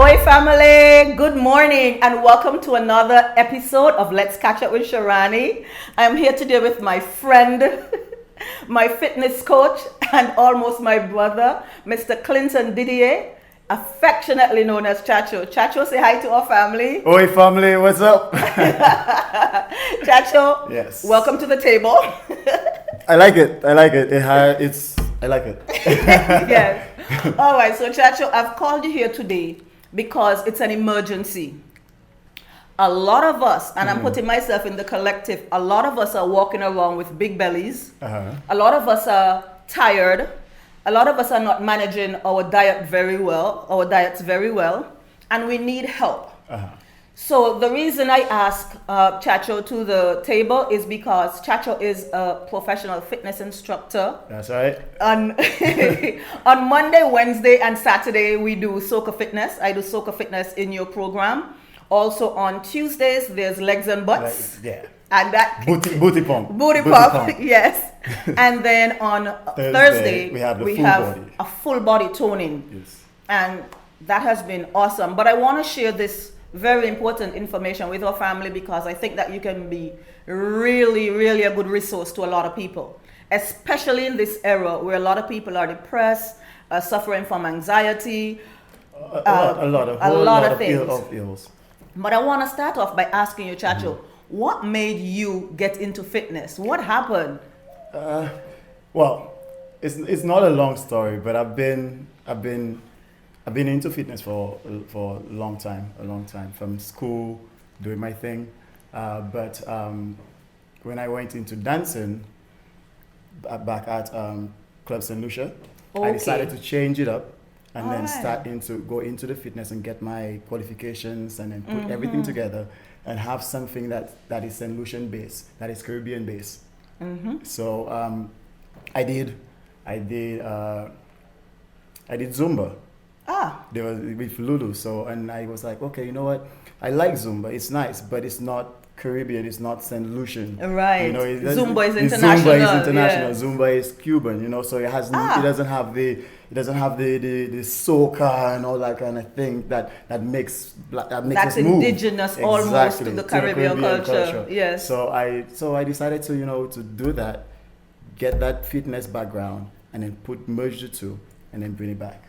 Oi family, good morning and welcome to another episode of Let's Catch Up with Sherani. I'm here today with my friend, my fitness coach and almost my brother, Mr. Clinton Didier, affectionately known as Chachou. Chachou, say hi to our family. Oi family, what's up? Chachou, yes. Welcome to the table. I like it. I like it. I like it. Yes. All right, so Chachou, I've called you here today because it's an emergency. A lot of us, and I'm putting myself in the collective, a lot of us are walking around with big bellies. A lot of us are tired. A lot of us are not managing our diets very well, and we need help. So the reason I ask Chachou to the table is because Chachou is a professional fitness instructor. That's right. On Monday, Wednesday, and Saturday, we do Soca Fitness. I do Soca Fitness in your program. Also on Tuesdays, there's legs and butts. Yeah. And that booty pump. Booty pump, yes. And then on Thursday, we have a full body toning. Yes. And that has been awesome. But I want to share this very important information with our family because I think that you can be really, really a good resource to a lot of people, especially in this era where a lot of people are depressed, suffering from anxiety, a lot of things. Ills. But I want to start off by asking you, Chachou, what made you get into fitness? What happened? Well, it's not a long story, but I've been into fitness for a long time from school, doing my thing. But when I went into dancing back at Club St. Lucia, I decided to change it up and go into the fitness and get my qualifications and then put everything together and have something that is St. Lucian based, that is Caribbean based. So I did Zumba. There was with Lulu, and I was like, okay, you know what? I like Zumba. It's nice, but it's not Caribbean. It's not St. Lucian. Right. You know, Zumba is international. Zumba is international. Yes. Zumba is Cuban. You know, so it doesn't have the soca and all that kind of thing that makes that's us move. Indigenous almost to the Caribbean culture. Yes. So I decided to do that, get that fitness background, and then merge the two, and then bring it back.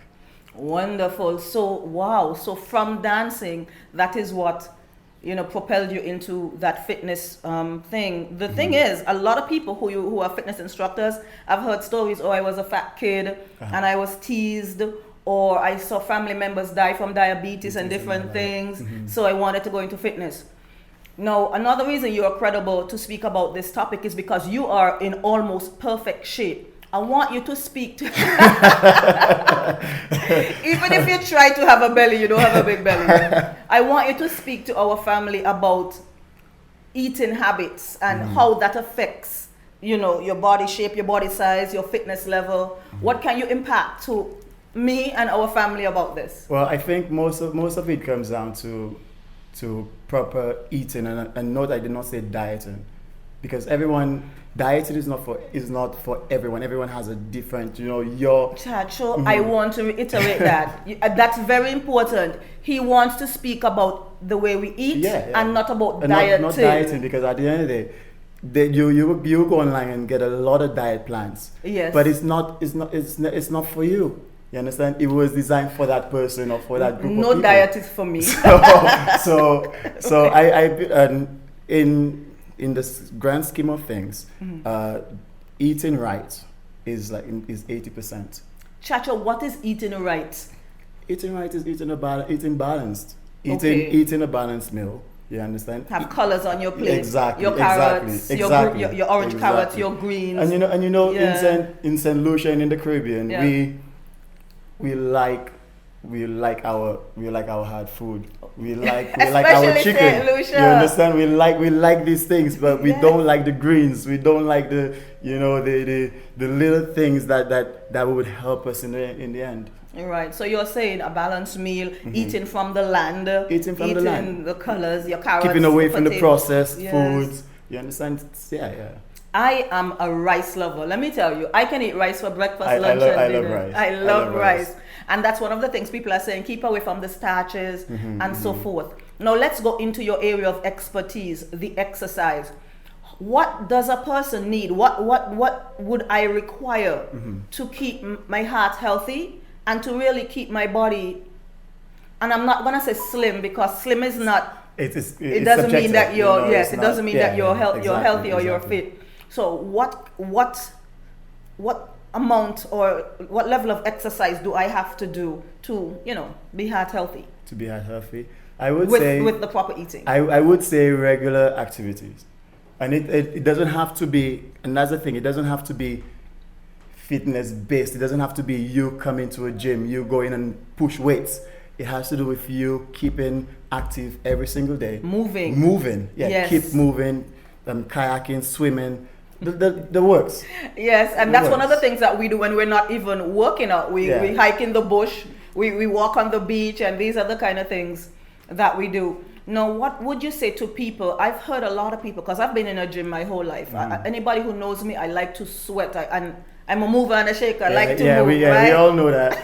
Wonderful. So wow. So from dancing, that is what propelled you into that fitness thing. The thing is, a lot of people who are fitness instructors, I've heard stories. Oh, I was a fat kid and I was teased, or I saw family members die from diabetes and different things. So I wanted to go into fitness. Now, another reason you are credible to speak about this topic is because you are in almost perfect shape. I want you to speak to even if you try to have a belly, you don't have a big belly. I want you to speak to our family about eating habits and how that affects, your body shape, your body size, your fitness level. What can you impact to me and our family about this? Well, I think most of it comes down to proper eating, and note I did not say dieting, because dieting is not for everyone. Everyone has a different, your... Chachou, I want to reiterate that. That's very important. He wants to speak about the way we eat and not about dieting. Not dieting, because at the end of the day, you go online and get a lot of diet plans. Yes. But it's not for you. You understand? It was designed for that person or for that group of people. No diet is for me. So I in the grand scheme of things, eating right is 80%. Chachou, what is eating right? Eating right is eating balanced. Eating a balanced meal. You understand? Have colors on your plate. Exactly. Your carrots, Exactly. your orange carrots, your greens. And in St. Lucia and in the Caribbean, we like our hard food. We like our chicken. St. Lucia. You understand? We like these things, but we don't like the greens. We don't like the little things that would help us in the end. Right. So you're saying a balanced meal, eating from the land, eating the colors, your carrots, keeping away from the processed yes. foods. You understand? Yeah. I am a rice lover. Let me tell you, I can eat rice for breakfast, lunch, and dinner. I love rice. And that's one of the things people are saying, keep away from the starches and so forth. Now let's go into your area of expertise, the exercise. What does a person need? What would I require to keep my heart healthy and to really keep my body? And I'm not gonna say slim, because slim is not. It doesn't mean that you're it doesn't mean that you're healthy or you're fit. So what amount or what level of exercise do I have to do to be heart healthy? To be heart healthy, I would say with the proper eating. I would say regular activities, and it doesn't have to be. And that's the thing. It doesn't have to be fitness based. It doesn't have to be you coming to a gym, you go in and push weights. It has to do with you keeping active every single day. Moving. Yeah, yes. Keep moving, kayaking, swimming, the works. Yes, and that's one of the things that we do when we're not even working out. We hike in the bush, we walk on the beach, and these are the kind of things that we do. Now, what would you say to people? I've heard a lot of people, because I've been in a gym my whole life. Anybody who knows me, I like to sweat. I'm a mover and a shaker. I like to move, right? We all know that.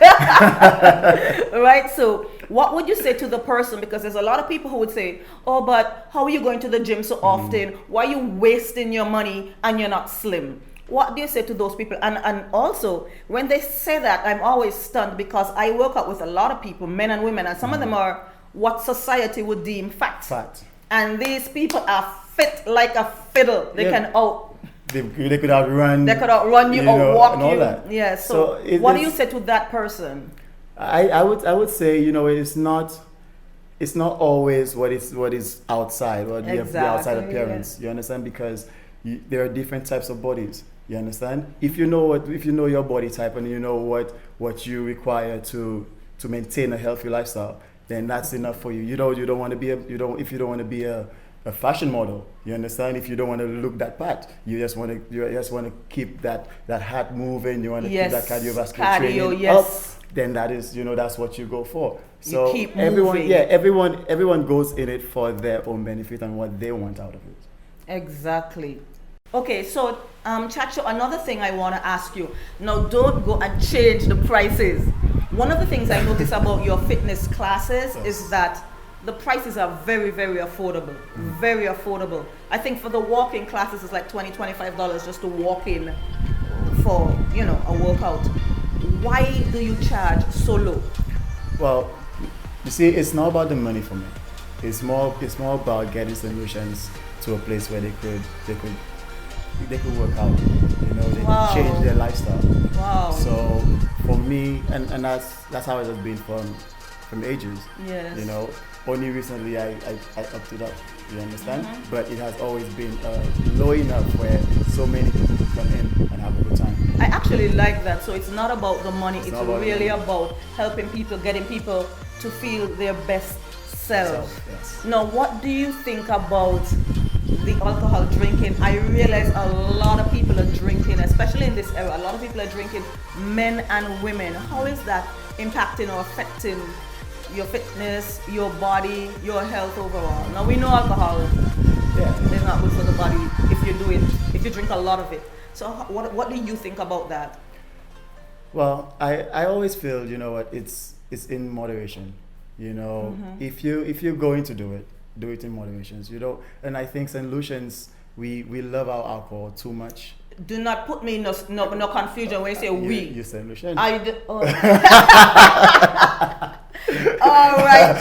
Right? So what would you say to the person? Because there's a lot of people who would say, oh, but how are you going to the gym so often? Why are you wasting your money and you're not slim? What do you say to those people? And also, when they say that, I'm always stunned, because I work out with a lot of people, men and women, and some of them are what society would deem fat. And these people are fit like a fiddle. They can They could outrun. They could outrun you or walk and all you. That. Yeah. So what do you say to that person? I would say it's not always what is outside or the outside appearance. Yeah. You understand? Because there are different types of bodies. You understand? If you know your body type and you know what you require to maintain a healthy lifestyle, then that's enough for you. You don't want to be a fashion model. You understand? If you don't want to look that fat, you just want to keep that heart moving. You want to keep that cardiovascular training up. Then that is that's what you go for. So you keep moving. Everyone goes in it for their own benefit and what they want out of it. Exactly. Okay, so Chachou, another thing I want to ask you. Now, don't go and change the prices. One of the things I notice about your fitness classes is that the prices are very, very affordable. Very affordable. I think for the walk-in classes, it's like $20, $25 just to walk in for, a workout. Why do you charge so low? Well, you see, it's not about the money for me. It's more about getting solutions to a place where they could work out. They could change their lifestyle. Wow. So for me, and that's how it has been from ages. Yes. Only recently I upped it up, you understand? But it has always been low enough where so many people could come in and have a good time. I actually like that. So it's not about the money, it's really about helping people, getting people to feel their best selves. Yes. Now, what do you think about the alcohol drinking? I realize a lot of people are drinking, especially in this era. A lot of people are drinking, men and women. How is that impacting or affecting your fitness, your body, your health overall? Now we know alcohol is not good for the body if you drink a lot of it. So what do you think about that? Well, I always feel it's in moderation. If you're going to do it in moderation. And I think St. Lucians, we love our alcohol too much. Do not put me in no confusion when you say we. You St. Lucian. All right,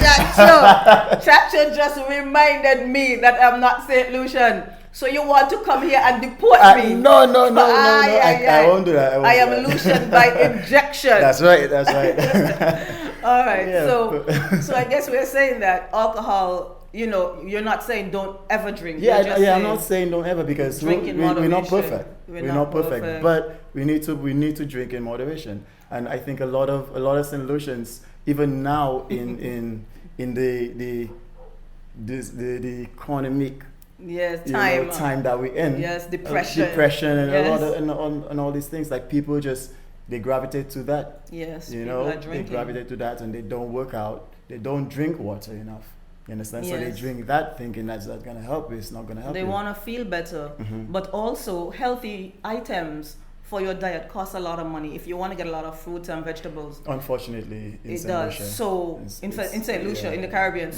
Chachou just reminded me that I'm not St. Lucian. So you want to come here and deport me? No. I won't do that. I am Lucian by injection. That's right. All right. Yeah. So I guess we're saying that alcohol, you're not saying don't ever drink. I'm not saying don't ever, because we're not perfect. We're not perfect. But we need to drink in moderation. And I think a lot of St. Lucians, even now in the economic time that we're in, depression and a lot of and all these things, like people they gravitate to that. Yes, they gravitate to that, and they don't work out. They don't drink water enough. You understand? Yes. So they drink that thinking that's not going to help. It's not going to help. They want to feel better, but also healthy items for your diet costs a lot of money if you want to get a lot of fruits and vegetables. Unfortunately, it does. So in St. Lucia, in the Caribbean.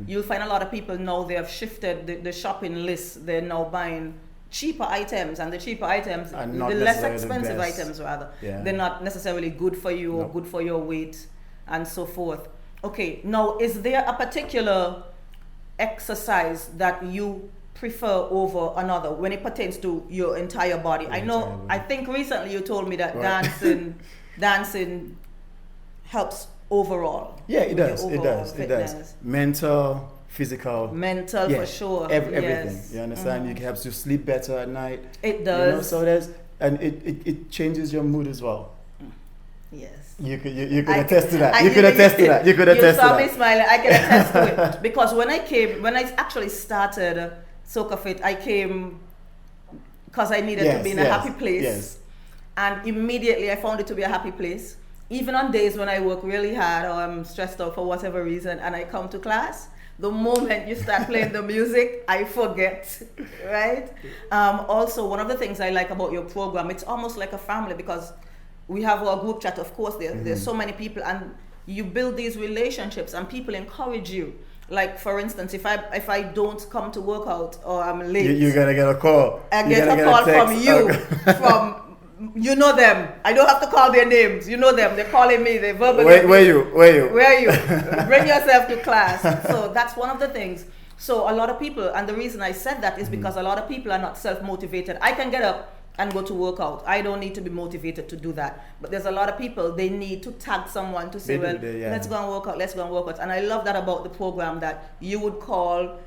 You'll find a lot of people now, they have shifted the shopping list. They're now buying cheaper items, and the cheaper items, the less expensive items rather, they're not necessarily good for you or good for your weight and so forth. Okay, now is there a particular exercise that you prefer over another when it pertains to your entire body? I think recently you told me that dancing helps overall. Yeah, it does. Mental, physical. For sure. Everything. Yes. You understand? It helps you sleep better at night. It does. You know, so it changes your mood as well. Yes. You could attest to that. You could attest to that. You saw me smiling. I can attest to it because when I actually started Soca Fit, I came because I needed to be in a happy place. Yes. And immediately I found it to be a happy place. Even on days when I work really hard or I'm stressed out for whatever reason and I come to class, the moment you start playing the music, I forget, right? Also, one of the things I like about your program, it's almost like a family because we have our group chat, of course, there's so many people and you build these relationships and people encourage you. Like, for instance, if I don't come to work out or I'm late, you're gonna get a call. I get a call from you, from you know them. I don't have to call their names. You know them. They're calling me. They verbally. Where you? Bring yourself to class. So that's one of the things. So a lot of people, and the reason I said that is because a lot of people are not self-motivated. I can get up and go to work out. I don't need to be motivated to do that. But there's a lot of people, they need to tag someone to say, let's go and work out, let's go and work out. And I love that about the program, that you would call,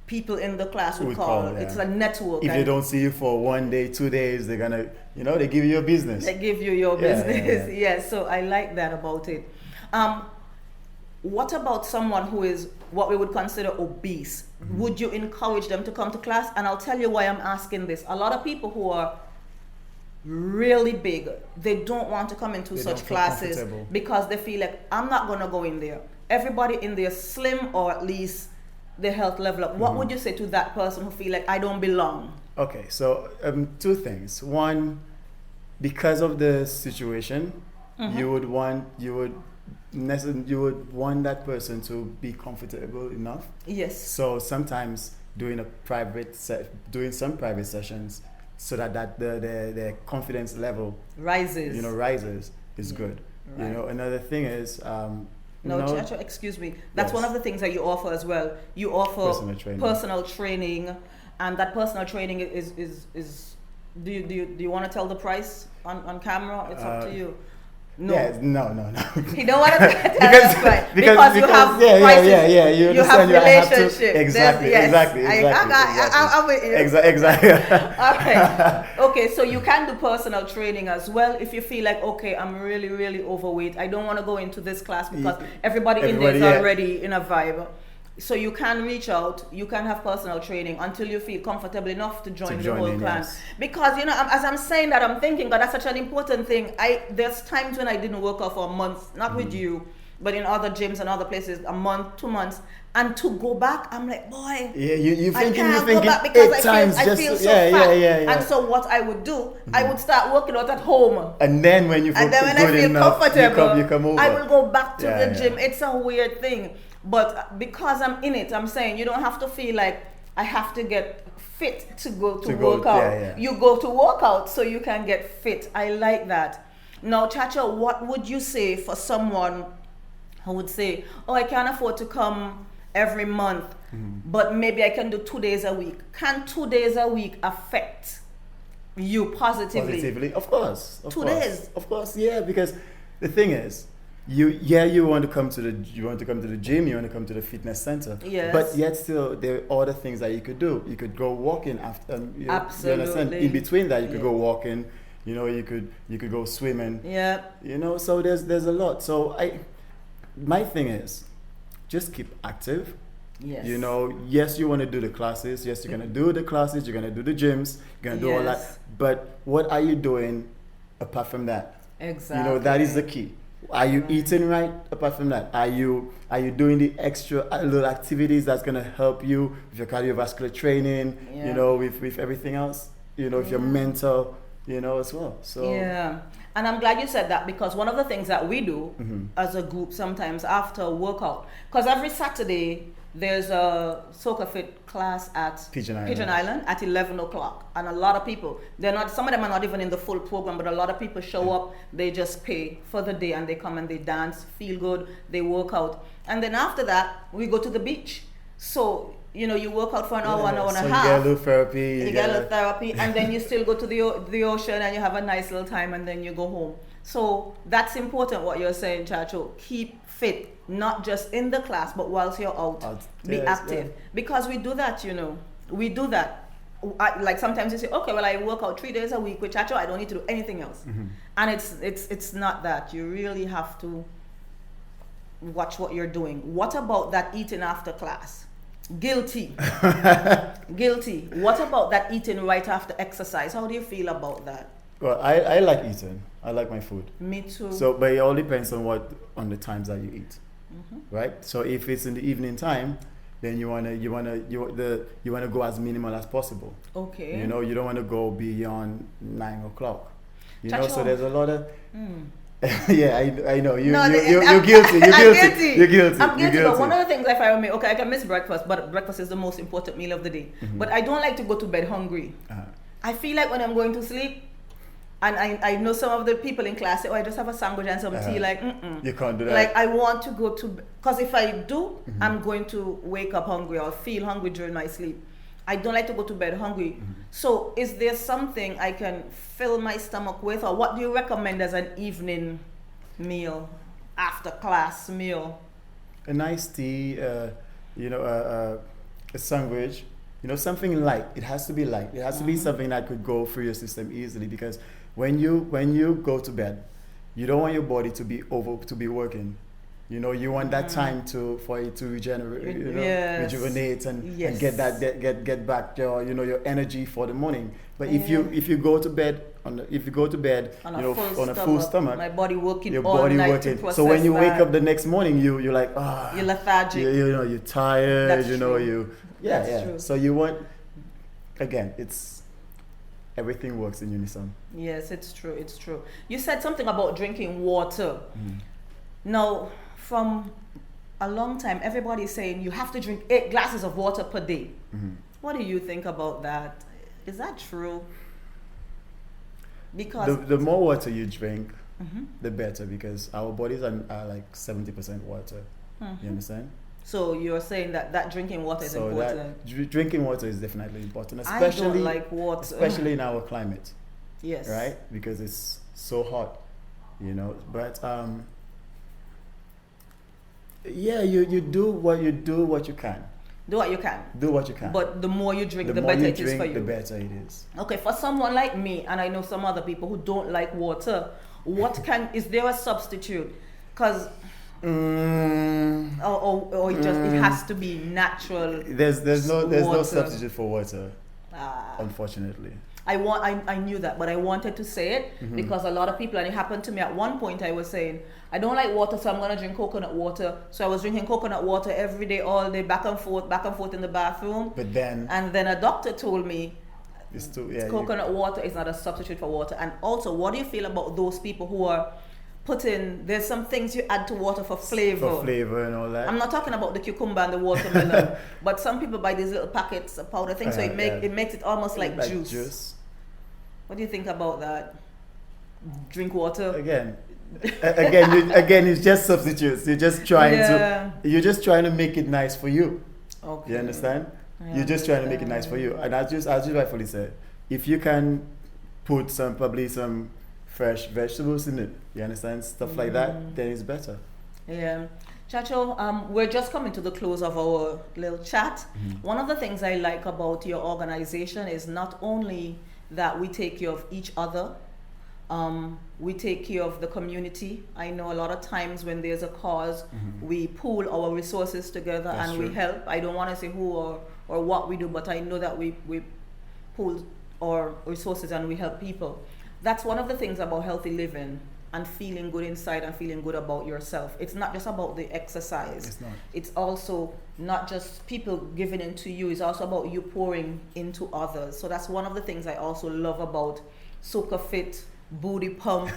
people in the class would call. It's a network. If they don't see you for 1 day, 2 days, they're gonna, they give you your business. They give you your business. Yes, so I like that about it. What about someone who is what we would consider obese? Would you encourage them to come to class? And I'll tell you why I'm asking this. A lot of people who are really big, they don't want to come into such classes because they feel like, I'm not going to go in there. Everybody in there slim, or at least their health level up. What would you say to that person who feel like, I don't belong? Okay, so two things. One, because of the situation, you would want that person to be comfortable enough. Yes. So sometimes doing some private sessions, so that the confidence level rises is good. Right. Another thing is Chachou, excuse me. That's one of the things that you offer as well. You offer personal training, and that personal training is do you want to tell the price on camera? It's up to you. No. Yeah, no. You don't want to tell us right because you have prices. You have relationships. Exactly. I'm with you. Exactly. Okay, so you can do personal training as well if you feel like, okay, I'm really, really overweight. I don't want to go into this class because everybody in there is already in a vibe. So you can reach out, you can have personal training until you feel comfortable enough to join the whole clan. Yes. Because, as I'm saying that, I'm thinking, God, that's such an important thing. There's times when I didn't work out for a month, not with you, but in other gyms and other places, a month, 2 months. And to go back, I'm like, boy, you're thinking go back because I feel so fat. And so what I would do, I would start working out at home. And then when you feel comfortable, you come over. I will go back to the gym. It's a weird thing. But because I'm in it, I'm saying you don't have to feel like I have to get fit to go to work out. You go to work out so you can get fit. I like that. Now, Chachou, what would you say for someone who would say, oh, I can't afford to come every month, but maybe I can do 2 days a week. Can 2 days a week affect you positively? Of course. 2 days? Of course, yeah, because the thing is, you want to come to the gym, you want to come to the fitness center. Yes. But yet still there are other things that you could do. You could go walking after. Absolutely. You understand? In between that, you could go walking. You could go swimming. Yeah. So there's a lot. So my thing is, just keep active. Yes. Yes, you want to do the classes. Yes, you're gonna do the classes. You're gonna do the gyms. You're gonna do all that. But what are you doing apart from that? Exactly. That is the key. Are you eating right? Apart from that, are you doing the extra little activities that's gonna help you with your cardiovascular training? With everything else. With your mental as well. So yeah, and I'm glad you said that, because one of the things that we do as a group sometimes after a workout, because every Saturday there's a Soca Fit class at Pigeon Island at 11 o'clock, and a lot of people, some of them are not even in the full program, but a lot of people show up, they just pay for the day and they come and they dance, feel good, they work out, and then after that we go to the beach. So you work out for an hour, an hour and a half. You get a little therapy. You get a little therapy, and then you still go to the ocean and you have a nice little time, and then you go home. So that's important what you're saying, Chachou. Keep fit, not just in the class, but whilst you're out, be active. Yeah. Because we do that, we do that. Like sometimes you say, okay, well I work out 3 days a week with Chachou, I don't need to do anything else. And it's not that. You really have to watch what you're doing. What about that eating after class? Guilty. Guilty. What about that eating right after exercise? How do you feel about that? Well, I like eating. I like my food. Me too. So, but it all depends on the times that you eat, right? So if it's in the evening time, then you wanna go as minimal as possible. Okay. You don't want to go beyond 9 o'clock. So there's a lot of. Yeah, I know. You're guilty. You're guilty. I'm guilty. But one of the things I find with me, okay, I can miss breakfast, but breakfast is the most important meal of the day. But I don't like to go to bed hungry. I feel like when I'm going to sleep, and I know some of the people in class say, oh, I just have a sandwich and some tea. Like, you can't do that. Like, I want to go to, because if I do, I'm going to wake up hungry or feel hungry during my sleep. I don't like to go to bed hungry. So is there something I can fill my stomach with, or what do you recommend as an evening meal, after class meal? A nice tea, a sandwich, something light. It has to be light. It has to be something that could go through your system easily, because when you go to bed, you don't want your body to be working. You want that time for it to regenerate, rejuvenate and get back your energy for the morning. But if you go to bed on a full stomach, my body working your all body night working. to process So when you wake that. up the next morning, you're like you're lethargic. You're tired. That's true. That's true. So you want, again, it's everything works in unison. Yes, it's true. It's true. You said something about drinking water. Now, from a long time, everybody's saying you have to drink 8 glasses of water per day. What do you think about that? Is that true? Because the more water you drink, the better, because our bodies are like 70% water. You understand? So you're saying that drinking water is important. Drinking water is definitely important, especially I don't like water, especially in our climate. Yes. Right? Because it's so hot, But you do what you can. Do what you can. Do what you can. But the more you drink, the better it is for you. The better it is. Okay, for someone like me, and I know some other people who don't like water, is there a substitute? Because or it has to be natural. There's no substitute for water. Unfortunately. I knew that, but I wanted to say it because a lot of people, and it happened to me at one point, I was saying, I don't like water, so I'm going to drink coconut water. So I was drinking coconut water every day, all day, back and forth in the bathroom. But then a doctor told me coconut water is not a substitute for water. And also, what do you feel about those people who are there's some things you add to water for flavor. For flavor and all that. I'm not talking about the cucumber and the watermelon, but some people buy these little packets of powder things, so it makes it almost like juice. What do you think about that? Drink water. Again, it's just substitutes. You're just trying to make it nice for you. Okay. You understand? You're just trying to make it nice for you. And as you rightfully said, if you can put probably some fresh vegetables in it, you understand, stuff like that, then it's better. Yeah. Chachou, we're just coming to the close of our little chat. One of the things I like about your organization is not only that we take care of each other, we take care of the community. I know a lot of times when there's a cause, we pool our resources together. That's true. We help. I don't want to say who or what we do, but I know that we pool our resources and we help people. That's one of the things about healthy living and feeling good inside and feeling good about yourself. It's not just about the exercise. It's not. It's also not just people giving into you. It's also about you pouring into others. So that's one of the things I also love about Soca Fit, booty pump,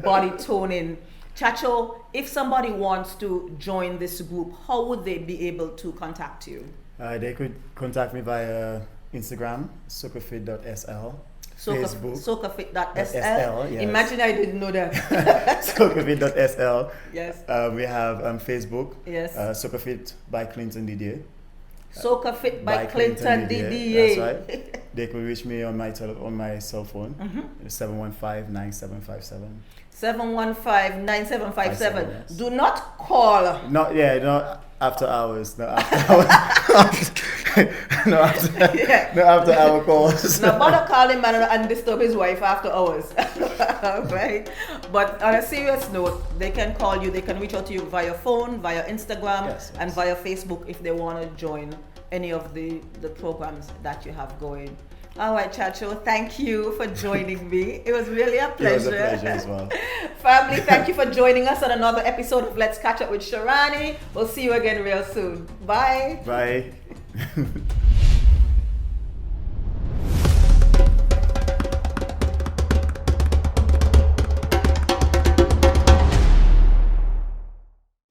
body toning. Chachou, if somebody wants to join this group, how would they be able to contact you? They could contact me via Instagram, socafit.sl. Facebook. Socafit.sl. Yes. Imagine I didn't know that. Socafit.sl. Yes. We have Facebook. Yes. Socafit by Clinton Didier. Socafit by Clinton Didier. That's right. They could reach me on my cell phone. 715-9757. 715-9757. Yes. Do not call. Not after hours. No after hours. no after hour calls. No bother calling man and disturb his wife after hours. Right? But on a serious note, they can call you, they can reach out to you via phone, via Instagram, Yes. and via Facebook if they want to join any of the programs that you have going. All right, Chachou, thank you for joining me. It was really a pleasure. It was a pleasure as well. Family, thank you for joining us on another episode of Let's Catch Up with Sherani. We'll see you again real soon. Bye. Bye.